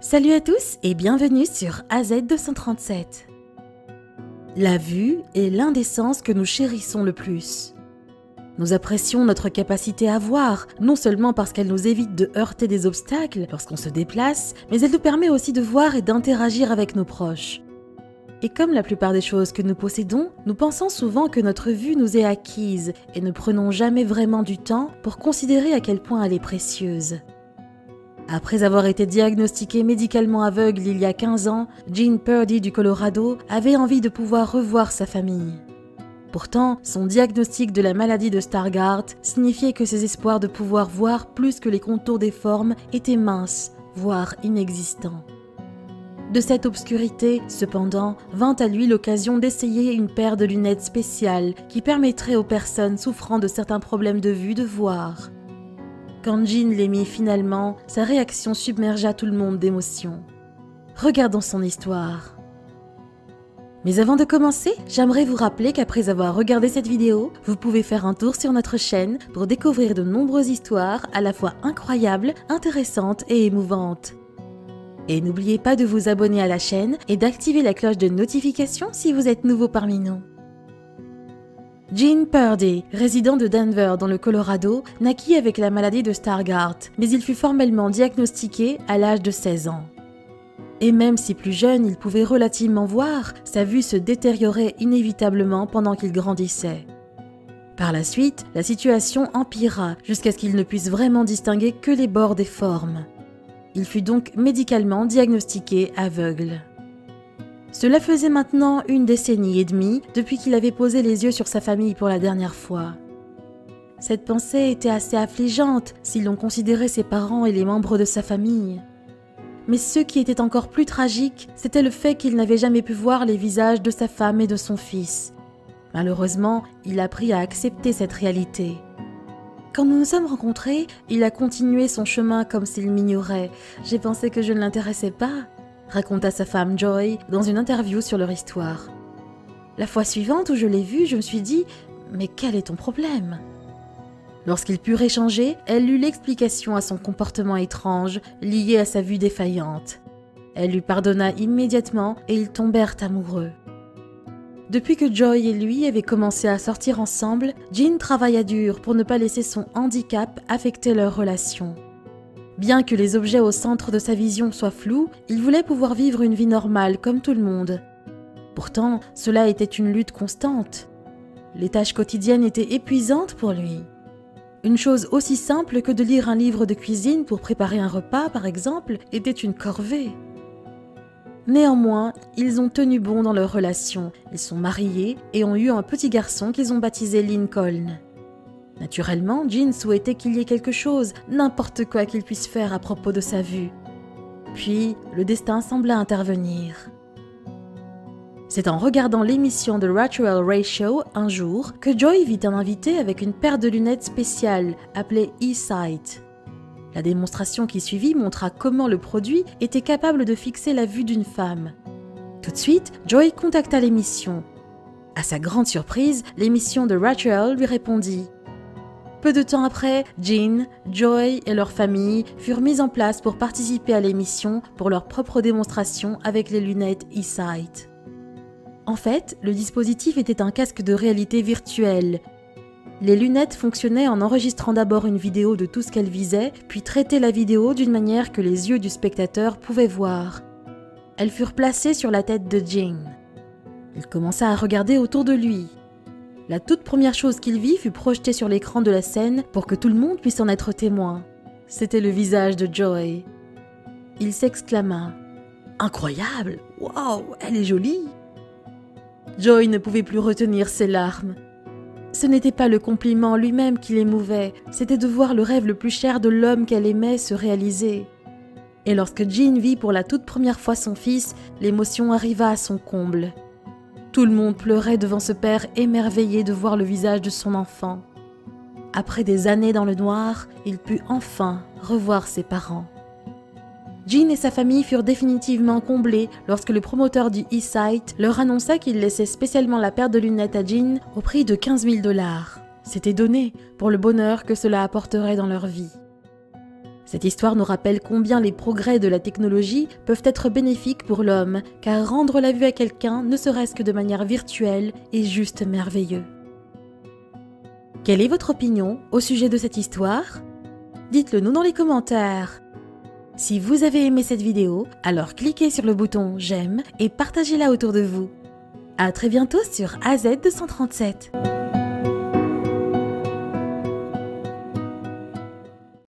Salut à tous et bienvenue sur AZ237. La vue est l'un des sens que nous chérissons le plus. Nous apprécions notre capacité à voir, non seulement parce qu'elle nous évite de heurter des obstacles lorsqu'on se déplace, mais elle nous permet aussi de voir et d'interagir avec nos proches. Et comme la plupart des choses que nous possédons, nous pensons souvent que notre vue nous est acquise et ne prenons jamais vraiment du temps pour considérer à quel point elle est précieuse. Après avoir été diagnostiqué médicalement aveugle il y a 15 ans, Gene Purdy du Colorado avait envie de pouvoir revoir sa famille. Pourtant, son diagnostic de la maladie de Stargardt signifiait que ses espoirs de pouvoir voir plus que les contours des formes étaient minces, voire inexistants. De cette obscurité, cependant, vint à lui l'occasion d'essayer une paire de lunettes spéciales qui permettraient aux personnes souffrant de certains problèmes de vue de voir. Quand Gene les mit finalement, sa réaction submergea tout le monde d'émotion. Regardons son histoire. Mais avant de commencer, j'aimerais vous rappeler qu'après avoir regardé cette vidéo, vous pouvez faire un tour sur notre chaîne pour découvrir de nombreuses histoires à la fois incroyables, intéressantes et émouvantes. Et n'oubliez pas de vous abonner à la chaîne et d'activer la cloche de notification si vous êtes nouveau parmi nous. Gene Purdy, résident de Denver dans le Colorado, naquit avec la maladie de Stargardt, mais il fut formellement diagnostiqué à l'âge de 16 ans. Et même si plus jeune il pouvait relativement voir, sa vue se détériorait inévitablement pendant qu'il grandissait. Par la suite, la situation empira jusqu'à ce qu'il ne puisse vraiment distinguer que les bords des formes. Il fut donc médicalement diagnostiqué aveugle. Cela faisait maintenant 1 décennie et demie depuis qu'il avait posé les yeux sur sa famille pour la dernière fois. Cette pensée était assez affligeante si l'on considérait ses parents et les membres de sa famille. Mais ce qui était encore plus tragique, c'était le fait qu'il n'avait jamais pu voir les visages de sa femme et de son fils. Malheureusement, il apprit à accepter cette réalité. Quand nous nous sommes rencontrés, il a continué son chemin comme s'il m'ignorait. J'ai pensé que je ne l'intéressais pas, raconta sa femme Joy dans une interview sur leur histoire. La fois suivante où je l'ai vu, je me suis dit « Mais quel est ton problème ?» Lorsqu'ils purent échanger, elle eut l'explication à son comportement étrange lié à sa vue défaillante. Elle lui pardonna immédiatement et ils tombèrent amoureux. Depuis que Joy et lui avaient commencé à sortir ensemble, Gene travailla dur pour ne pas laisser son handicap affecter leur relation. Bien que les objets au centre de sa vision soient flous, il voulait pouvoir vivre une vie normale comme tout le monde. Pourtant, cela était une lutte constante. Les tâches quotidiennes étaient épuisantes pour lui. Une chose aussi simple que de lire un livre de cuisine pour préparer un repas, par exemple, était une corvée. Néanmoins, ils ont tenu bon dans leur relation. Ils sont mariés et ont eu un petit garçon qu'ils ont baptisé Lincoln. Naturellement, Gene souhaitait qu'il y ait quelque chose, n'importe quoi qu'il puisse faire à propos de sa vue. Puis, le destin sembla intervenir. C'est en regardant l'émission de Rachel Ray Show un jour que Joy vit un invité avec une paire de lunettes spéciales appelée eSight. La démonstration qui suivit montra comment le produit était capable de fixer la vue d'une femme. Tout de suite, Joy contacta l'émission. À sa grande surprise, l'émission de Rachel lui répondit. Peu de temps après, Gene, Joy et leur famille furent mis en place pour participer à l'émission pour leur propre démonstration avec les lunettes eSight. En fait, le dispositif était un casque de réalité virtuelle. Les lunettes fonctionnaient en enregistrant d'abord une vidéo de tout ce qu'elles visaient, puis traitaient la vidéo d'une manière que les yeux du spectateur pouvaient voir. Elles furent placées sur la tête de Gene. Il commença à regarder autour de lui. La toute première chose qu'il vit fut projetée sur l'écran de la scène pour que tout le monde puisse en être témoin. C'était le visage de Joy. Il s'exclama « Incroyable! Waouh, elle est jolie !» Joy ne pouvait plus retenir ses larmes. Ce n'était pas le compliment lui-même qui l'émouvait, c'était de voir le rêve le plus cher de l'homme qu'elle aimait se réaliser. Et lorsque Gene vit pour la toute première fois son fils, l'émotion arriva à son comble. Tout le monde pleurait devant ce père émerveillé de voir le visage de son enfant. Après des années dans le noir, il put enfin revoir ses parents. Gene et sa famille furent définitivement comblés lorsque le promoteur du eSight leur annonça qu'il laissait spécialement la paire de lunettes à Gene au prix de 15 000 $. C'était donné pour le bonheur que cela apporterait dans leur vie. Cette histoire nous rappelle combien les progrès de la technologie peuvent être bénéfiques pour l'homme, car rendre la vue à quelqu'un, ne serait-ce que de manière virtuelle, est juste merveilleux. Quelle est votre opinion au sujet de cette histoire? Dites-le nous dans les commentaires. Si vous avez aimé cette vidéo, alors cliquez sur le bouton j'aime et partagez-la autour de vous. À très bientôt sur AZ237.